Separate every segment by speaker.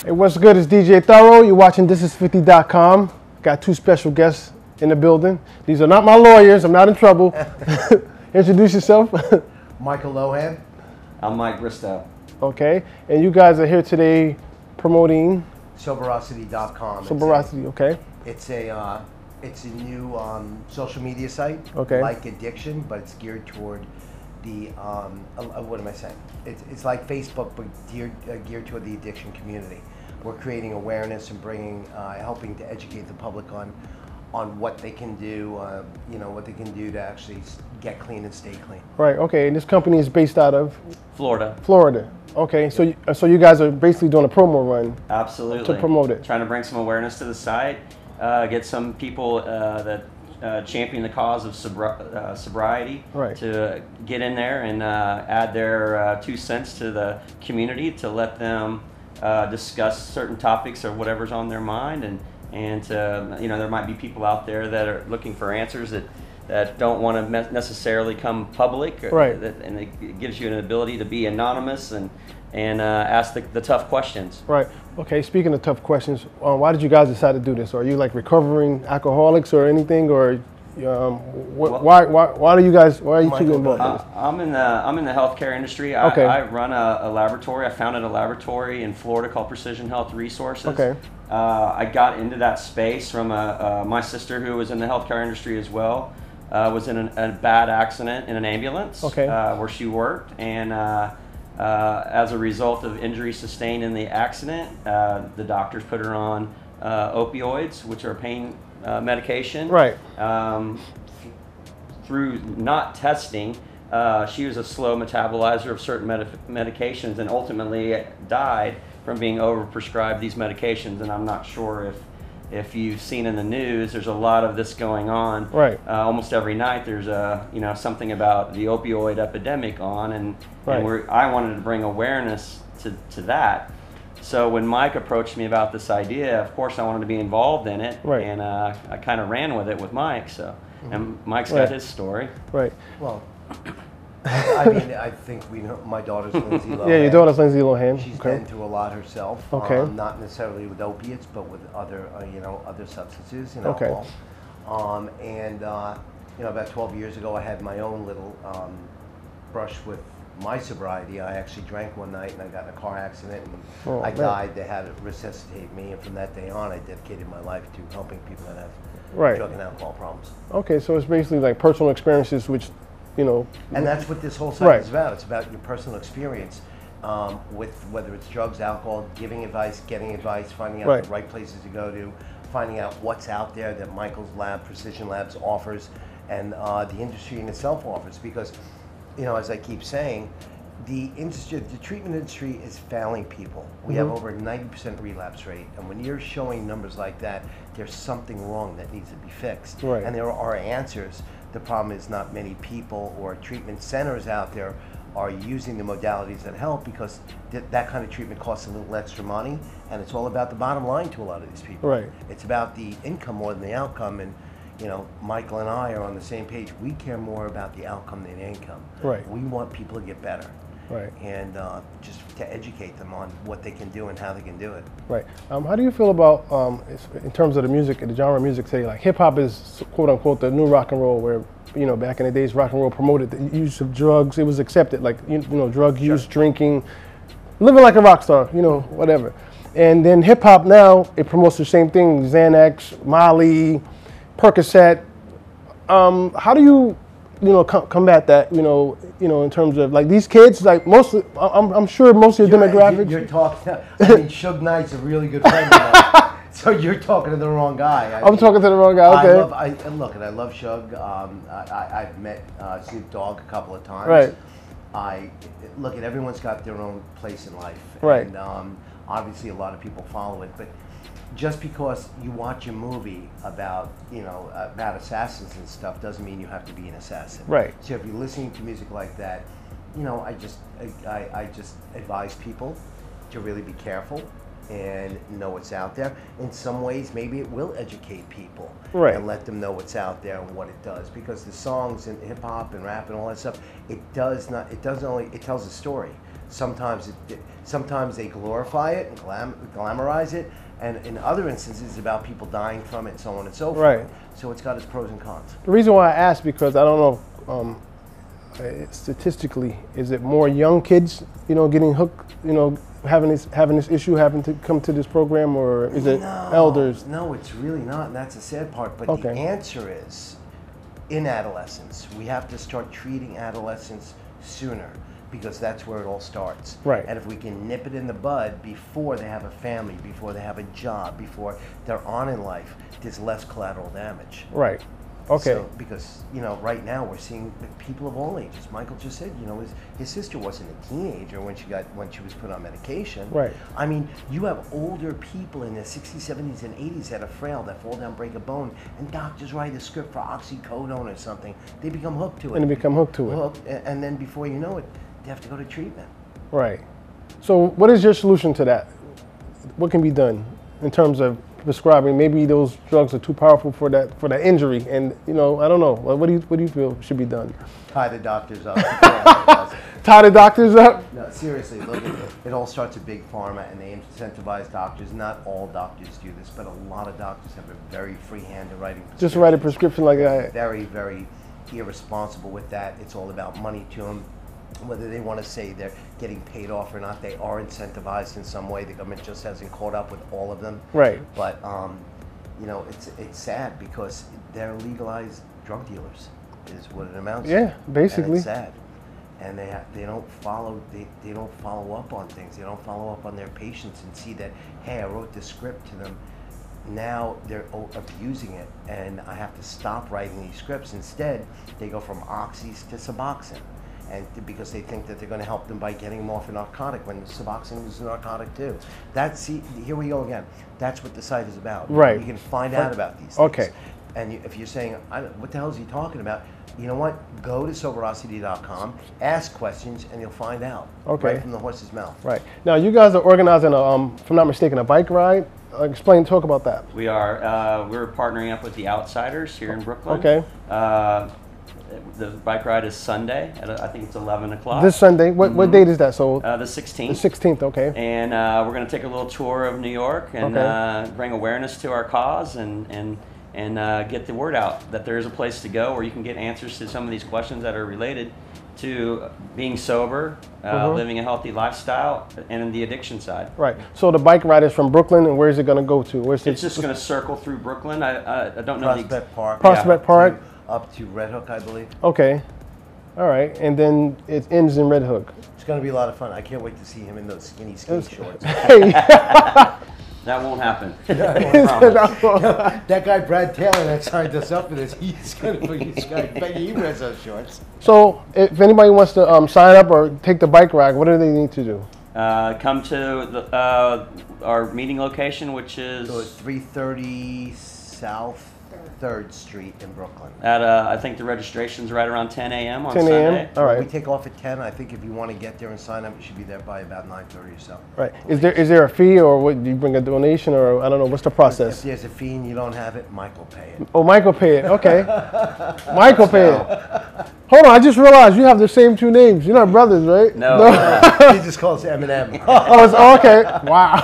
Speaker 1: Hey, what's good? It's DJ Thorough. You're watching ThisIs50.com. Got two special guests in the building. These are not my lawyers. I'm not in trouble. Introduce yourself.
Speaker 2: Michael Lohan.
Speaker 3: I'm Mike Bristol.
Speaker 1: Okay. And you guys are here today promoting
Speaker 2: Sobriety.com.
Speaker 1: Sobriety. Okay.
Speaker 2: It's a new social media site.
Speaker 1: Okay.
Speaker 2: Like Addiction, but it's geared toward the what am I saying? It's like Facebook, but geared toward the addiction community. We're creating awareness and bringing, helping to educate the public on what they can do, what they can do to actually get clean and stay clean.
Speaker 1: Right. Okay. And this company is based out of
Speaker 3: Florida.
Speaker 1: Florida. Okay. So you guys are basically doing a promo run.
Speaker 3: Absolutely.
Speaker 1: To promote it.
Speaker 3: Trying to bring some awareness to the site, get some people that champion the cause of sobriety,
Speaker 1: right,
Speaker 3: to get in there and add their 2 cents to the community, to let them discuss certain topics or whatever's on their mind, and to, there might be people out there that are looking for answers that don't want to necessarily come public,
Speaker 1: right,
Speaker 3: and it gives you an ability to be anonymous and ask the tough questions.
Speaker 1: Right. Okay. Speaking of tough questions, why did you guys decide to do this? Are you like recovering alcoholics or anything, or why are you two involved?
Speaker 3: I'm in the healthcare industry.
Speaker 1: Okay.
Speaker 3: I run a laboratory. I founded a laboratory in Florida called Precision Health Resources.
Speaker 1: Okay.
Speaker 3: I got into that space from my sister, who was in the healthcare industry as well. Was in a bad accident in an ambulance.
Speaker 1: Okay.
Speaker 3: Where she worked, and as a result of injury sustained in the accident, the doctors put her on opioids, which are pain medication.
Speaker 1: Right.
Speaker 3: Through not testing, she was a slow metabolizer of certain medications, and ultimately died from being overprescribed these medications. And I'm not sure if you've seen in the news, there's a lot of this going on.
Speaker 1: Right.
Speaker 3: Almost every night there's something about the opioid epidemic on, and I wanted to bring awareness to that. So when Mike approached me about this idea, of course I wanted to be involved in it,
Speaker 1: right,
Speaker 3: and I kind of ran with it with Mike. So, and Mike's got his story.
Speaker 1: Right.
Speaker 2: Well, I mean, I think we know my daughter's Lindsay Lohan.
Speaker 1: Yeah, your daughter's Lindsay Lohan.
Speaker 2: She's been through a lot herself.
Speaker 1: Okay.
Speaker 2: Not necessarily with opiates, but with other, other substances and
Speaker 1: okay,
Speaker 2: alcohol. About 12 years ago, I had my own little brush with my sobriety. I actually drank one night and I got in a car accident and I died. They had to resuscitate me, and from that day on, I dedicated my life to helping people that have drug and alcohol problems.
Speaker 1: Okay, so it's basically like personal experiences, which,
Speaker 2: and that's what this whole site is about. It's about your personal experience with whether it's drugs, alcohol, giving advice, getting advice, finding out the right places to go to, finding out what's out there that Michael's lab, Precision Labs, offers, and the industry in itself offers. Because, as I keep saying, the treatment industry is failing people. We have over 90% relapse rate, and when you're showing numbers like that, there's something wrong that needs to be fixed.
Speaker 1: Right.
Speaker 2: And there are answers. The problem is not many people or treatment centers out there are using the modalities that help, because that kind of treatment costs a little extra money, and it's all about the bottom line to a lot of these people.
Speaker 1: Right.
Speaker 2: It's about the income more than the outcome, and Michael and I are on the same page. We care more about the outcome than the income.
Speaker 1: Right.
Speaker 2: We want people to get better.
Speaker 1: Right.
Speaker 2: And just to educate them on what they can do and how they can do it.
Speaker 1: Right. How do you feel about, in terms of the music, the genre of music today? Like hip hop is quote unquote the new rock and roll, where back in the days rock and roll promoted the use of drugs. It was accepted, like drug use, drinking, living like a rock star, whatever. And then hip hop now, it promotes the same thing: Xanax, Molly, Percocet. How do you combat that, in terms of like these kids, like I'm sure most of your demographics.
Speaker 2: You're talking, Suge Knight's a really good friend of mine. So you're talking to the wrong guy.
Speaker 1: I'm talking to the wrong guy, okay.
Speaker 2: I love Suge. I've met Snoop Dogg a couple of times.
Speaker 1: Right.
Speaker 2: Everyone's got their own place in life.
Speaker 1: Right.
Speaker 2: And obviously a lot of people follow it, but just because you watch a movie about assassins and stuff doesn't mean you have to be an assassin.
Speaker 1: Right.
Speaker 2: So if you're listening to music like that, I just advise people to really be careful and know what's out there. In some ways, maybe it will educate people and let them know what's out there and what it does. Because the songs and hip hop and rap and all that stuff, it tells a story. Sometimes they glorify it and glamorize it, and in other instances, it's about people dying from it, and so on and so forth.
Speaker 1: Right.
Speaker 2: So it's got its pros and cons.
Speaker 1: The reason why I asked, because I don't know, statistically, is it more young kids, getting hooked, having this issue, having to come to this program, or is it elders?
Speaker 2: No, it's really not, and that's the sad part. But the answer is, in adolescence, we have to start treating adolescence sooner, because that's where it all starts.
Speaker 1: Right.
Speaker 2: And if we can nip it in the bud before they have a family, before they have a job, before they're on in life, there's less collateral damage.
Speaker 1: Right. Okay.
Speaker 2: So, because right now we're seeing people of all ages. Michael just said, his sister wasn't a teenager when she was put on medication.
Speaker 1: Right.
Speaker 2: I mean, you have older people in their 60s, 70s, and 80s that are frail, that fall down, break a bone, and doctors write a script for oxycodone or something. They become hooked to it.
Speaker 1: And they become hooked to it.
Speaker 2: Hooked, and then before you know it, they have to go to treatment.
Speaker 1: Right. So, what is your solution to that? What can be done in terms of prescribing? Maybe those drugs are too powerful for that injury, and I don't know. What do you feel should be done?
Speaker 2: Tie the doctors up.
Speaker 1: Tie the doctors up?
Speaker 2: No, seriously. Look, it all starts at big pharma, and they incentivize doctors. Not all doctors do this, but a lot of doctors have a very free hand in writing prescriptions.
Speaker 1: Just write a prescription like that.
Speaker 2: Very, very irresponsible with that. It's all about money to them. Whether they want to say they're getting paid off or not, they are incentivized in some way. The government just hasn't caught up with all of them.
Speaker 1: Right.
Speaker 2: But it's sad because they're legalized drug dealers, is what it amounts to.
Speaker 1: Yeah, basically.
Speaker 2: And it's sad, and they don't follow up on things. They don't follow up on their patients and see that, hey, I wrote this script to them. Now they're abusing it, and I have to stop writing these scripts. Instead, they go from oxys to Suboxone. And because they think that they're going to help them by getting them off a narcotic, when Suboxone is a narcotic too. Here we go again. That's what the site is about.
Speaker 1: Right.
Speaker 2: You can find out about these things.
Speaker 1: Okay.
Speaker 2: And if you're saying, what the hell is he talking about? You know what? Go to Sobriety.com, ask questions, and you'll find out.
Speaker 1: Okay.
Speaker 2: Right from the horse's mouth.
Speaker 1: Right. Now, you guys are organizing, if I'm not mistaken, a bike ride. Talk about that.
Speaker 3: We are. We're partnering up with the Outsiders here in Brooklyn.
Speaker 1: Okay.
Speaker 3: The bike ride is Sunday I think it's 11 o'clock.
Speaker 1: This Sunday. What date is that? So
Speaker 3: the 16th.
Speaker 1: The 16th. Okay.
Speaker 3: And we're going to take a little tour of New York and bring awareness to our cause and get the word out that there is a place to go where you can get answers to some of these questions that are related to being sober, living a healthy lifestyle, and the addiction side.
Speaker 1: Right. So the bike ride is from Brooklyn, and where is it going to go to?
Speaker 3: It's just going to circle through Brooklyn. I don't know.
Speaker 2: Prospect Park.
Speaker 1: Prospect Park.
Speaker 2: Up to Red Hook, I believe.
Speaker 1: Okay. All right. And then it ends in Red Hook.
Speaker 2: It's going to be a lot of fun. I can't wait to see him in those skinny shorts.
Speaker 1: Hey.
Speaker 3: That won't happen.
Speaker 2: That guy Brad Taylor that signed us up for this, he's going to he wears those shorts.
Speaker 1: So if anybody wants to sign up or take the bike ride, what do they need to do?
Speaker 3: Come to our meeting location, which is
Speaker 2: 330 South 3rd Street in Brooklyn.
Speaker 3: I think the registration's right around 10 a.m. on
Speaker 1: 10
Speaker 3: Sunday.
Speaker 1: All right.
Speaker 2: We take off at 10. I think if you want to get there and sign up, you should be there by about 9:30 or so.
Speaker 1: Right. Is there a fee, or do you bring a donation, or I don't know, what's the process?
Speaker 2: If there's a fee and you don't have it, Mike will pay it.
Speaker 1: Oh, Mike will pay it. Okay. Mike will pay it. Hold on, I just realized you have the same two names. You're not brothers, right?
Speaker 3: No.
Speaker 2: He just calls Eminem.
Speaker 1: Oh, it's okay. Wow.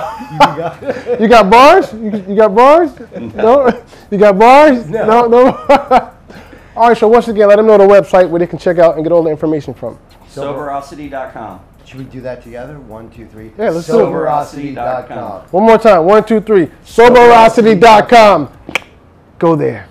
Speaker 1: You got bars? You got bars? No. You got bars? No. All right. So once again, let them know the website where they can check out and get all the information from.
Speaker 3: Sobriety.com.
Speaker 2: Should we do that together? 1, 2, 3.
Speaker 1: Yeah, let's do it.
Speaker 2: Sobriety.com.
Speaker 1: One more time. 1, 2, 3. Sobriety.com. Go there.